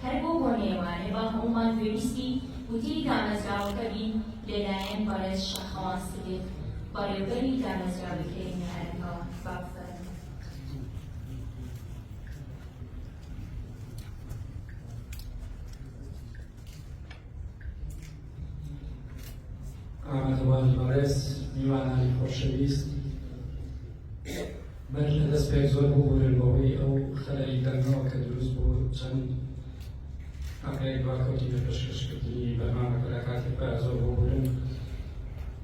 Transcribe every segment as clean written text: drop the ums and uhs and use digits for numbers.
هەر بۆ بۆنێوانێ با هەمومان پێویستی وتەی دامەزراوەکە بین لەلایەن بەڕێز شەخەوان سدیق بەڕێوەبەری دامەزراوەکەی میهانەکەوە. ئامادەبانی بەڕێز میوانانی خۆشەویست من لە دەست پێک زۆر ببوورن بەوەی ئەو خەلەی دەرنەوە کە دروست بوو چەند ئەقەی باکەوتی بە پێشکەشکردنی بەرنامەکە لە کاتێک زۆر ببوورن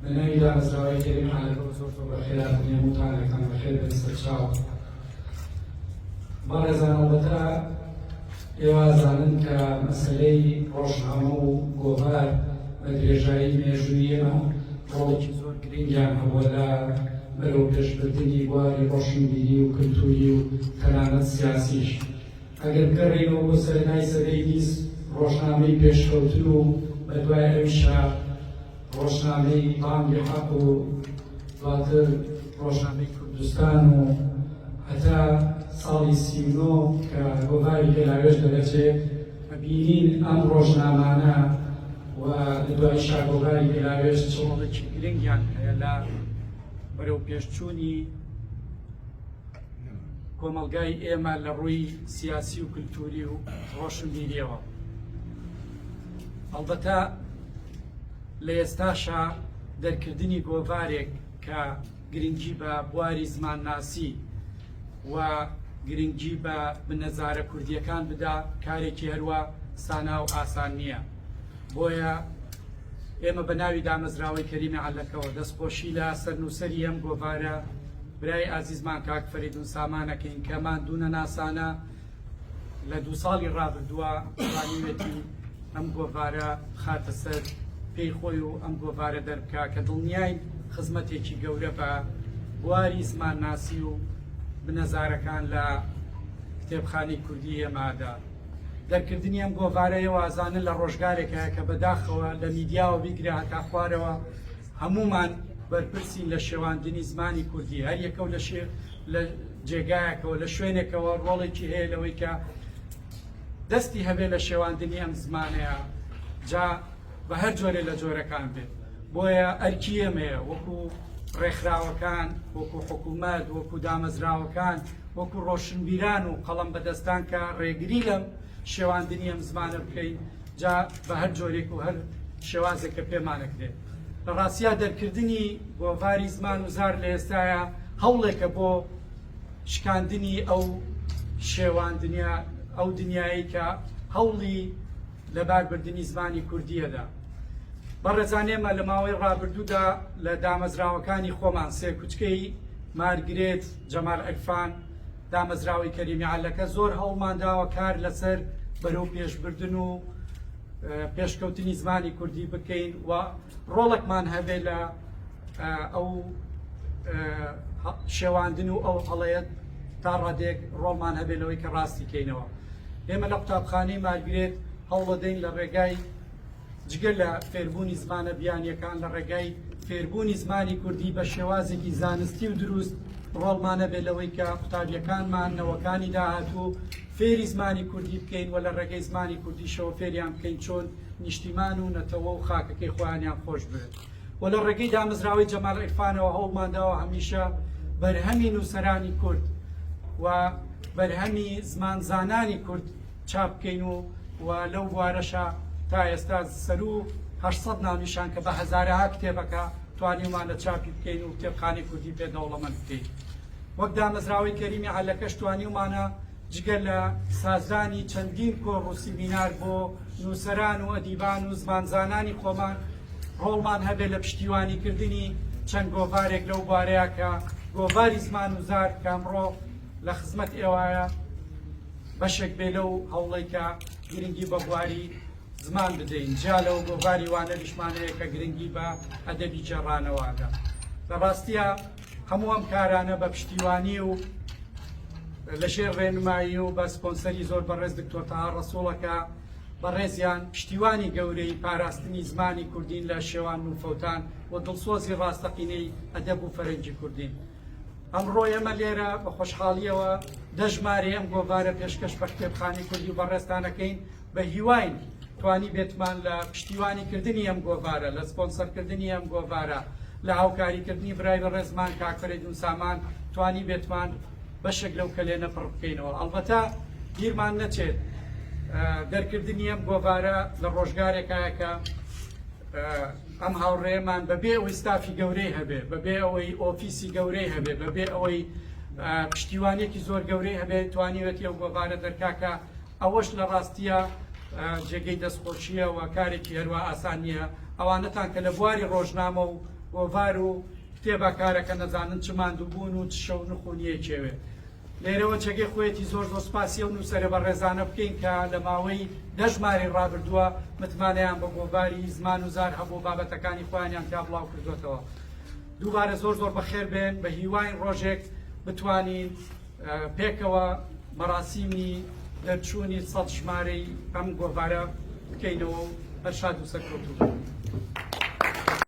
بە ناوی دامەزراوەی کەریم عالەکەوە زۆر بەخێر هاتنی هەمووتانێکتان بەخێر بن سەرچاو. بەڕێزان ئەڵبەتە ئێوە زانن کە مەسەلەی ڕۆژنامە و گۆڤار بە درێژایی مێژووی ئێمە ڕۆڵێکی زۆر گرنگیان هەبووە لە بەرەو پێشبردننی بواری ڕۆشنبیری و کلتوری و تەنانەت سیاسیش. ئەگەر بگەڕێنەوە بۆ سەرنای سەدەی بیست ڕۆژنامەی پێشکەوتن و بە دوای ئەویشا ڕۆژنامەی بانگی حەق و دواتر ڕۆژنامەی کوردستان و هەتا ساڵی 39 کە گۆڤاری پێلاوێژ دەدەچێت ببینین ئەم ڕۆژنامانە و لە دوای شاگۆڤاری پێلاوێژ چۆڵێکی گرنگیان هەیە لە بەرەو پێشچوونی کۆمەلگای ئێمە لە ڕووی سیاسی و کلتوری و ڕۆشنبیریەوە. ئەڵبەتە لە ئێستاشا دەرکردنی گۆڤارێک کە گرنگی بە بواری زمانناسی و گرنگی بە بنەزارە کوردیەکان بدا کارێکی هەروە سانا و ئاسان نییە. بۆیە ئێمە بە ناوی دامەزراوەی کەریمی عەلەکەوە دەستخۆشی لە سەرنووسەری ئەم گۆڤارە برای ئازیزمان کاک فەریدون سامانەکەین کە ماندوونە ناسانە لە 2 ساڵی ڕابردووە ڕانیوێتی ئەم گۆڤارە خاتە سەر پێی خۆی و ئەم گۆڤارە دەربکا کە دڵنیای خزمەتێکی گەورە بە بواری زمانناسی و بنەزارەکان لە کتێبخانەی کوردی ئێمەدا. دەرکردنی ئەم گۆڤارەیە وازانە لە ڕۆژگارێکە کە بەداخەوە لە میدیاوە بیگرێ هەتا خوارەوە هەمومان بەرپرسین لە شێواندنی زمانی کوردی. هەر یەکە لە جێگایەکەوە لە شوێنێکەوە ڕۆڵێکی هەیە لەوەی کە دەستی هەبێ لە شێواندنی ئەم زمانەیە جا بە هەر جۆرێ لە جۆرەکان بێت. بۆیە ئەرکی ئێمەیە وەکو ڕێکخراوەکان، وەکو حکوومەت، وەکو دامەزراوەکان، وەکو ڕۆشنبیران و قەڵەم بەدەستان کە ڕێگری لەم شێواندنی ئەم زمانە بکەین جا بە هەر جۆرێک و هەر شێوازێک کە پێمانەکرێت. لە ڕاستیا دەرکردنی گۆڤاری زمان و زار لە ئێستاە هەوڵێکە بۆ شکاندنی ئەو شێواندنیا ئەو دنیایی کە هەوڵی لەباربردننی زمانی کوردیەدا. بەڕێزانێمە لە ماوەی ڕابردوودا لە دامەزراوەکانی خۆمان سێ کوچکەی مارگرێت جەمال عەرفان دامەزراوەی کەریمی عەلەکە زۆر هەوڵمانداوە کار لەسەر بەرەو پێشبردن و پێشکەوتنی زمانی کوردی بکەین و ڕۆڵێکمان هەبێ لە ئەو شێواندن و ئەو هەڵەیەت تا ڕادێک ڕۆڵمان هەبێ لەوەی کە ڕاستی کەینەوە. ئێمە لە قوتابخانەی مارگرێت هەوڵەدەین لە ڕێگای جگە لە فێربوونی زمانە بیانیەکان لە ڕێگای فێربوونی زمانی کوردی بە شێوازێکی زانستی و دروست ڕۆڵمانە بێت لەوەی کە قوتابیەکانمان نەوەکانی داهاتوو فێری زمانی کوردی بکەین و لە ڕێگەی زمانی کوردیشەوە فێریان بکەین چۆن نیشتیمان و نەتەوە و خاکەکەی خۆیانیان خۆش بێت. و لە ڕێگەی دامەزراوەی جەمال عەرفانەوە هەوڵمانداوە هەمیشە بەرهەمی نووسەرانی کورد و بەرهەمی زمانزانانی کورد چاپ بکەین و لەو بوارەشە تا ئێستا سەر و 800 ناونیشان کە بە هەزارەها کتێبەکە توانیمان لە چاپی بکەین و کتێبخانەی کوردی پێدەوڵەمەند بکەین. وەک دامەزراوەی کەریمی عەلەکەش توانیمانە جگە لە سازانی چەندین کۆڕ و سیمینار بۆ نووسەران و ئەدیبان و زمانزانانی خۆمان ڕۆڵمان هەبێ لە پشتیوانیکردنی چەند گۆڤارێک لەو بوارەیە کە گۆڤاری زمان و زار کە ئەمڕۆ لە خزمەت ئێوایە بەشێک بێ لەو هەوڵەی کە گرنگی بە بواری زمان بدەین. جا لەو گۆڤاری وانە لیشمانەیە کە گرنگی بە ئەدەبی جێڕانەوەدا. لە ڕاستیە هەموو ئەم کارانە بە پشتیوانی و لە ژێر ڕێنمایی و بە سپۆنسەری زۆر بەڕێز دکتۆر تەها ڕەسوڵەکە بەڕێزیان پشتیوانی گەورەی پاراستنی زمانی کوردین لە شێوان و فەوتان و دڵسۆزی ڕاستەقینەی ئەدەب و فەرەنگی کوردین. ئەمڕۆ ئێمە لێرە بە خۆشحاڵیەوە دەژمارە ئەم گۆڤارە پێشکەش بە کتێبخانی کوردی و بەڕێستانەکەین بە هیواین توانی بێتمان لە پشتیوانی کردنی ئەم گۆڤارە لە سپۆنسەرکردنی ئەم گۆڤارە لە هاوکاریکردنی برای بە ڕێزمان کاکفرێدون سامان توانی بێتمان بەشێک لەو کەلێنە پڕ بکەینەوە. ئەڵبەتە بیرمان نەچێت دەرکردنی ئەم گۆڤارە لە ڕۆژگارێکایە کە ئەم هاوڕێمان بەبێ ئەوەی ستافی گەورەی هەبێ بەبێ ئەوەی ئۆفیسی گەورەی هەبێ بەبێ ئەوەی پشتیوانێکی زۆر گەورەی هەبێ توانیوێتی ئەو گۆڤارە دەرکاکە ئەوەش لە ڕاستیە جێگەی دەستخۆشیە و کارێکی هەروە ئاسان نییە. ئەوانەتان کە لە بواری ڕۆژنامە و گۆڤار و کتێبە کارەکە نەزانن چ ماندوو بوون و چ شەو نخونیە کێوێ. لێرەوە چەکەی خۆیەتی زۆر سوپاسی و نووسەرە بە ڕێزانە بکەین کە لە ماوەی دەژماری ڕابردووە متمانەیان بە گۆڤاری زمان و زار هەبوو بابەتەکانی خۆیانیان تا بڵاو کردوێتەوە. دووبارە زۆر بەخێر بێن بە هیواین ڕۆژێک بتوانین پێکەوە مەراسیمی دەرچوونی 100 ژمارەی ئەم گۆڤارە بکەینەوە و هەر شاد و سەرکەوتوو.